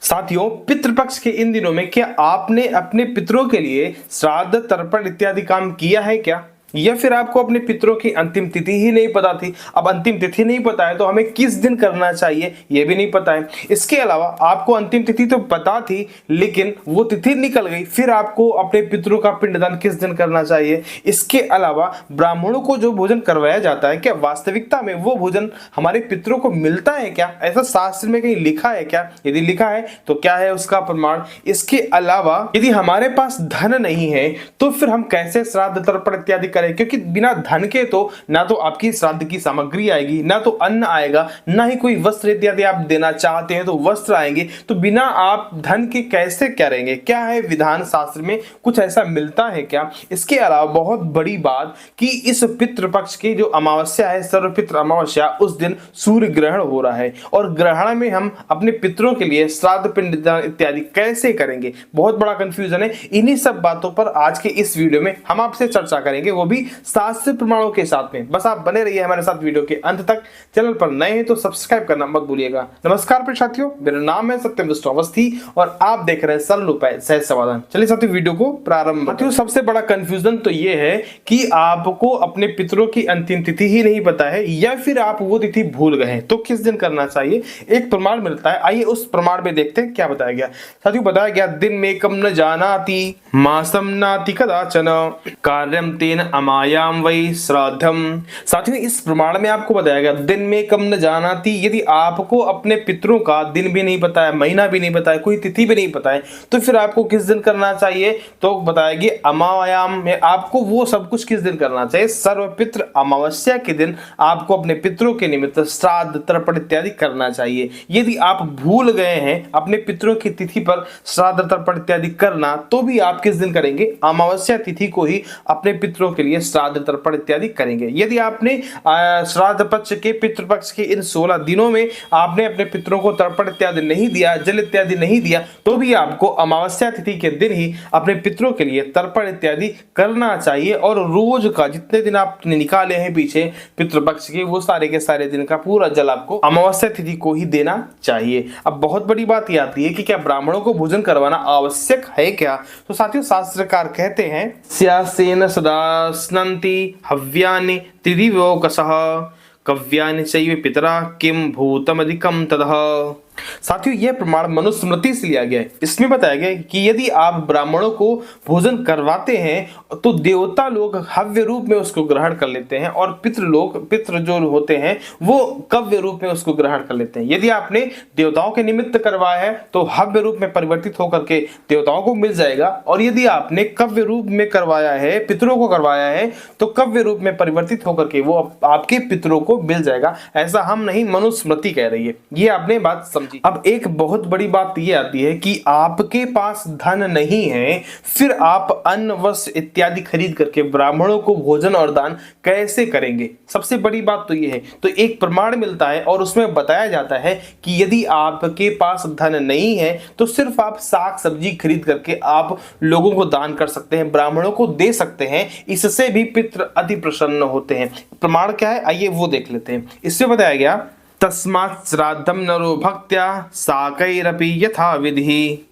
साथियों, पितृपक्ष के इन दिनों में क्या आपने अपने पितरों के लिए श्राद्ध, तर्पण इत्यादि काम किया है क्या? या फिर आपको अपने पितरों की अंतिम तिथि ही नहीं पता थी? अब अंतिम तिथि नहीं पता है तो हमें किस दिन करना चाहिए यह भी नहीं पता है। इसके अलावा आपको अंतिम तिथि तो पता थी लेकिन वो तिथि निकल गई, फिर आपको अपने पितरों का पिंडदान किस दिन करना चाहिए। इसके अलावा ब्राह्मणों को जो भोजन करवाया जाता है, क्या वास्तविकता में वो भोजन हमारे पितरों को मिलता है क्या? ऐसा शास्त्र में कहीं लिखा है क्या? यदि लिखा है तो क्या है उसका प्रमाण? इसके अलावा यदि हमारे पास धन नहीं है तो फिर हम कैसे श्राद्ध, तर्पण इत्यादि करें? क्योंकि बिना धन के तो ना तो आपकी श्राद्ध की सामग्री आएगी, ना तो अन्न आएगा, ना ही कोई वस्त्र इत्यादि आप देना चाहते हैं तो वस्त्र आएंगे। तो बिना आप धन के कैसे करेंगे? क्या है विधान शास्त्र में कुछ ऐसा मिलता है क्या? इसके अलावा बहुत बड़ी बात कि इस पितृपक्ष की जो अमावस्या है, सर्वपितृ अमावस्या, उस दिन सूर्य ग्रहण हो रहा है और ग्रहण में हम अपने पितरों के लिए श्राद्ध, पिंडदान इत्यादि कैसे करेंगे? बहुत बड़ा कंफ्यूजन है। इन्हीं सब बातों पर आज के इस वीडियो में हम आपसे चर्चा करेंगे, वो भी शास्त्रीय प्रमाणों के साथ में। बस आप बने रहिए हमारे साथ वीडियो के अंत तक। चैनल पर नए हैं तो सब्सक्राइब करना मत भूलिएगा। नमस्कार प्रिय साथियों, मेरा नाम है सत्यम विष्णु अवस्थी और आप देख रहे हैं सरल उपाय सहज समाधान। चलिए साथियों वीडियो को प्रारंभ। साथियों सबसे बड़ा कंफ्यूजन तो ये है कि आपको अपने पितरों की अंतिम तिथि ही नहीं पता है या फिर आप वो तिथि भूल गए हैं, तो किस दिन करना चाहिए? एक प्रमाण मिलता है, आइए उस प्रमाण में देखते हैं क्या बताया गया। साथियों बताया गया, दिन में कम न जानाति मासम नाति कदाचन कार्यम तेन अमायाम वै श्राद्धम। साथियों इस प्रमाण में आपको बताया गया, दिन में कम न जानाति, यदि आपको अपने पितरों का दिन भी नहीं पता है, महीना भी नहीं पता है, कोई तिथि भी नहीं पता है, तो फिर आपको किस दिन करना चाहिए? तो बताया गया अमायाम में आपको वो सब कुछ किस दिन करना चाहिए? सर्वपितृ अमावस्या के दिन आपको अपने पितरों के निमित्त श्राद्ध, तर्पण इत्यादि करना चाहिए। यदि आप भूल गए हैं अपने पितरों की तिथि पर श्राद्ध, तर्पण इत्यादि करना, तो भी आप किस दिन करेंगे? अमावस्या तिथि को ही अपने पितरों के लिए श्राद्ध, तर्पण इत्यादि करेंगे। यदि आपने श्राद्ध पक्ष के, पितृपक्ष के इन 16 दिनों में आपने अपने पितरों को तर्पण इत्यादि नहीं दिया, जल इत्यादि नहीं दिया, तो भी आपको अमावस्या तिथि के दिन ही अपने पितरों के लिए तर्पण इत्यादि करना चाहिए। और रोज का जितने दिन आपने निकाले हैं पीछे पितृपक्ष के, वो सारे के सारे दिन का पूरा जल आपको अमावस्या तिथि को ही देना चाहिए। अब बहुत बड़ी बात यह आती है कि क्या ब्राह्मणों को भोजन करवाना आवश्यक है क्या? तो साथियों शास्त्रकार कहते हैं, स्यासेन सदा स्नन्ति हव्यानि त्रिदिवोकसः कव्यानि चैव पितरा किम भूतमधिकम ततः। साथियों यह प्रमाण मनुस्मृति से लिया गया है। इसमें बताया गया कि यदि आप ब्राह्मणों को भोजन करवाते हैं तो देवता लोग हव्य रूप में उसको ग्रहण कर लेते हैं और पितृ जो होते हैं वो कव्य रूप में उसको ग्रहण कर लेते हैं। यदि आपने देवताओं के निमित्त करवाया है तो हव्य रूप में परिवर्तित होकर के देवताओं को मिल जाएगा, और यदि आपने कव्य रूप में करवाया है, पितरों को करवाया है, तो कव्य रूप में परिवर्तित होकर के वो आपके पितरों को मिल जाएगा। ऐसा हम नहीं, मनुस्मृति कह रही है। ये आपने बात समझी। अब एक बहुत बड़ी बात यह आती है कि आपके पास धन नहीं है, फिर आप अन्न, वस्त्र इत्यादि खरीद करके ब्राह्मणों को भोजन और दान कैसे करेंगे? सबसे बड़ी बात तो यह है। तो एक प्रमाण मिलता है और उसमें बताया जाता है कि यदि आपके पास धन नहीं है तो सिर्फ आप साग सब्जी खरीद करके आप लोगों को दान कर सकते हैं, ब्राह्मणों को दे सकते हैं। इससे भी पितृ अति प्रसन्न होते हैं। प्रमाण क्या है आइए वो देख लेते हैं। इसमें बताया गया, तस्मात् श्राद्धम नरो भक्त्या साकैरपि यथा विधि।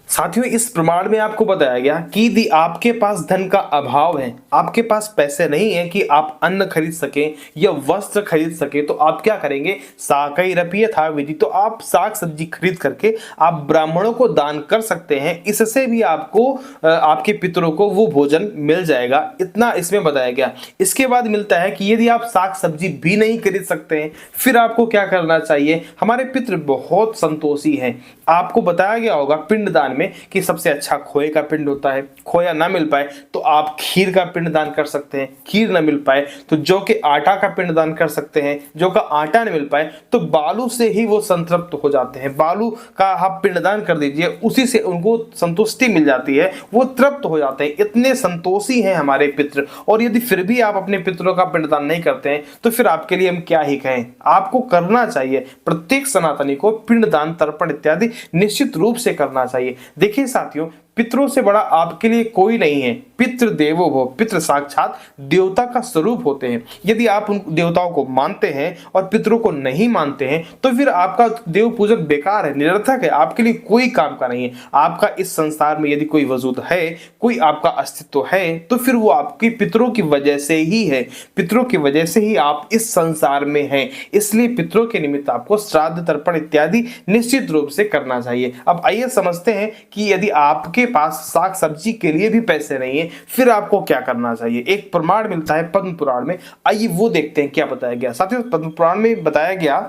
साथियों इस प्रमाण में आपको बताया गया कि यदि आपके पास धन का अभाव है, आपके पास पैसे नहीं है कि आप अन्न खरीद सकें या वस्त्र खरीद सके, तो आप क्या करेंगे? साकैरपि यथा विधि, तो आप साग सब्जी खरीद करके आप ब्राह्मणों को दान कर सकते हैं। इससे भी आपको आपके पितरों को वो भोजन मिल जाएगा। इतना इसमें बताया गया। इसके बाद मिलता है कि यदि आप साग सब्जी भी नहीं खरीद सकते हैं, फिर आपको क्या करना चाहिए? हमारे पितृ बहुत संतोषी हैं। आपको बताया गया होगा पिंडदान में कि सबसे अच्छा खोए का पिंड होता है। खोया ना मिल पाए तो आप खीर का पिंड दान कर सकते हैं, खीर ना मिल पाए तो जौ के आटा का पिंड दान कर सकते हैं, जौ का आटा नहीं मिल पाए तो बालू से ही वो संतृप्त हो जाते हैं। बालू का आप पिंडदान कर दीजिए, उसी से उनको संतुष्टि मिल जाती है, वो तृप्त हो जाते हैं। इतने संतोषी हैं हमारे पितृ। और यदि फिर भी आप अपने पितरों का पिंडदान नहीं करते हैं तो फिर आपके लिए हम क्या ही कहें? आपको करना चाहिए। प्रत्येक सनातनी को पिंडदान, तर्पण इत्यादि निश्चित रूप से करना चाहिए। देखिए साथियों, पितरों से बड़ा आपके लिए कोई नहीं है। पितृ देवो भव, पितृ साक्षात देवता का स्वरूप होते हैं। यदि आप उन देवताओं को मानते हैं और पितरों को नहीं मानते हैं तो फिर आपका देव पूजन बेकार है, निरर्थक है, आपके लिए कोई काम का नहीं है। आपका इस संसार में यदि कोई वजूद है, कोई आपका अस्तित्व है, तो फिर वो आपके पितरों की वजह से ही है। पितरों की वजह से ही आप इस संसार में हैं। इसलिए पितरों के निमित्त आपको श्राद्ध तर्पण इत्यादि निश्चित रूप से करना चाहिए। अब आइए समझते हैं कि यदि आपके पास साग सब्जी के लिए भी पैसे नहीं है, फिर आपको क्या करना चाहिए। एक प्रमाण मिलता है पद्म पुराण में, आइए वो देखते हैं क्या बताया गया। साथियों, पद्म पुराण में बताया गया,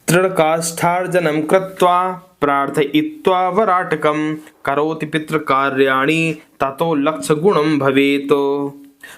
तृणकाष्ठार्जनम कृत्वा प्रार्थयित्वा वराटकम करोति पितृ कार्याणि ततो लक्ष्य गुणम भवेत।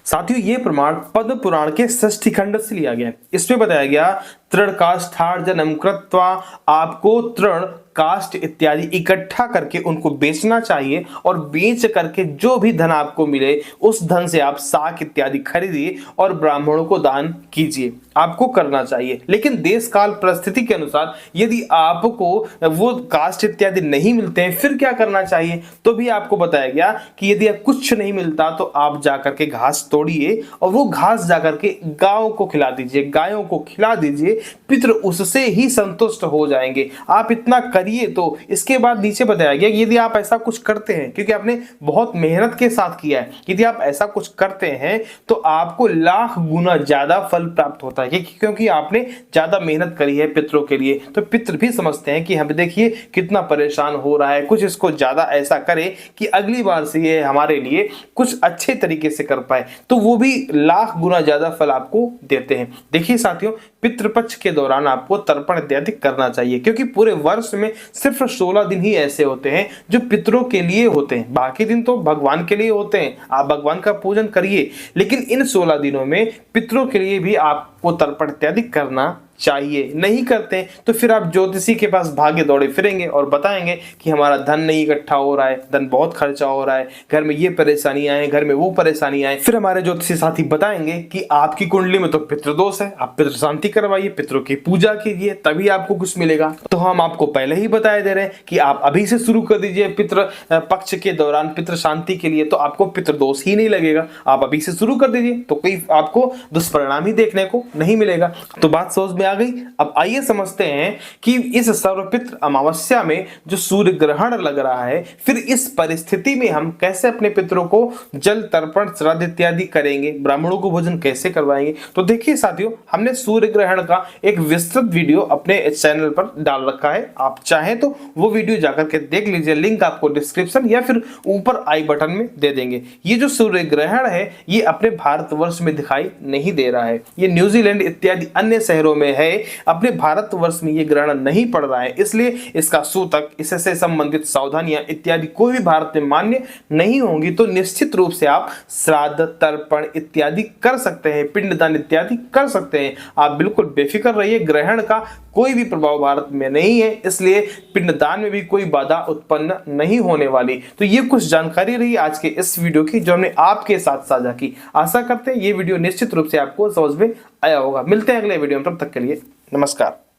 साथियों, ये प्रमाण पद्म पुराण के षष्ठी खंड से लिया गया। इसमें बताया गया, तृण काष्ठार्जनम कृत्वा, आपको तृण काष्ठ इत्यादि इकट्ठा करके उनको बेचना चाहिए और बेच करके जो भी धन आपको मिले उस धन से आप साग इत्यादि खरीदिए और ब्राह्मणों को दान कीजिए। आपको करना चाहिए। लेकिन देश काल परिस्थिति के अनुसार यदि आपको वो काष्ठ इत्यादि नहीं मिलते हैं, फिर क्या करना चाहिए। तो भी आपको बताया गया कि यदि आप कुछ नहीं मिलता तो आप जाकर के घास तोड़िए और वो घास जाकर के गायों को खिला दीजिए, गायों को खिला दीजिए, पितृ उससे ही संतुष्ट हो जाएंगे। आप इतना करिए। तो इसके बाद नीचे बताया गया कि यदि आप ऐसा कुछ करते हैं, क्योंकि आपने बहुत मेहनत के साथ किया है, यदि आप ऐसा कुछ करते हैं तो आपको लाख गुना ज्यादा फल प्राप्त होता है, क्योंकि आपने ज्यादा मेहनत करी है पितरों के लिए। तो पितृ भी समझते हैं कि हम देखिए कितना परेशान हो रहा है, कुछ इसको ज्यादा ऐसा करे कि अगली बार से ये हमारे लिए कुछ अच्छे तरीके से कर पाए, तो वो भी लाख गुना ज्यादा फल आपको देते हैं। देखिए साथियों, पितृपक्ष के दौरान आपको तर्पण इत्यादि करना चाहिए, क्योंकि पूरे वर्ष में सिर्फ 16 दिन ही ऐसे होते हैं जो पितरों के लिए होते हैं। बाकी दिन तो भगवान के लिए होते हैं, आप भगवान का पूजन करिए। लेकिन इन 16 दिनों में पितरों के लिए भी आपको तर्पण इत्यादि करना चाहिए। नहीं करते तो फिर आप ज्योतिषी के पास भागे दौड़े फिरेंगे और बताएंगे कि हमारा धन नहीं इकट्ठा हो रहा है, धन बहुत खर्चा हो रहा है, घर में ये परेशानियां हैं, घर में वो परेशानियां हैं। फिर हमारे ज्योतिषी साथी बताएंगे कि आपकी कुंडली में तो पितृदोष है, आप पितृ शांति करवाइए, पितरों की पूजा कीजिए, तभी आपको कुछ मिलेगा। तो हम आपको पहले ही बताए दे रहे हैं कि आप अभी से शुरू कर दीजिए पितृ पक्ष के दौरान पितृ शांति के लिए, तो आपको पितृदोष ही नहीं लगेगा। आप अभी से शुरू कर दीजिए तो कोई आपको दुष्परिणाम ही देखने को नहीं मिलेगा। तो बात समझ में आ गई। अब आइए समझते हैं कि इस सर्वपितृ अमावस्या में जो सूर्य ग्रहण लग रहा है, फिर इस परिस्थिति में हम कैसे अपने पितरों को जल तर्पण श्राद्ध इत्यादि करेंगे, ब्राह्मणों को भोजन कैसे करवाएंगे। तो देखिए साथियों, हमने सूर्य ग्रहण का एक विस्तृत वीडियो अपने चैनल पर डाल रखा है, आप चाहें तो वो वीडियो जाकर के देख लीजिए, लिंक आपको डिस्क्रिप्शन या फिर ऊपर आई बटन में दे देंगे। ये जो सूर्य ग्रहण है ये अपने भारतवर्ष में दिखाई नहीं दे रहा है, ये न्यूजीलैंड इत्यादि अन्य शहरों में है, अपने भारतवर्ष में ये ग्रहण नहीं पड़ रहा है। इसलिए इसका सूतक, इससे संबंधित सावधानियां इत्यादि कोई भी भारत में मान्य नहीं होंगी। तो निश्चित रूप से आप श्राद्ध तर्पण इत्यादि कर सकते हैं, पिंडदान इत्यादि कर सकते हैं। आप बिल्कुल बेफिक्र रहिए, ग्रहण का कोई भी प्रभाव भारत में नहीं है, इसलिए पिंडदान में भी कोई बाधा उत्पन्न नहीं होने वाली। तो ये कुछ जानकारी रही आज के इस वीडियो की जो हमने आपके साथ साझा की। आशा करते हैं ये वीडियो निश्चित रूप से आपको समझ में आया होगा। मिलते हैं अगले वीडियो में, तब तक के लिए नमस्कार।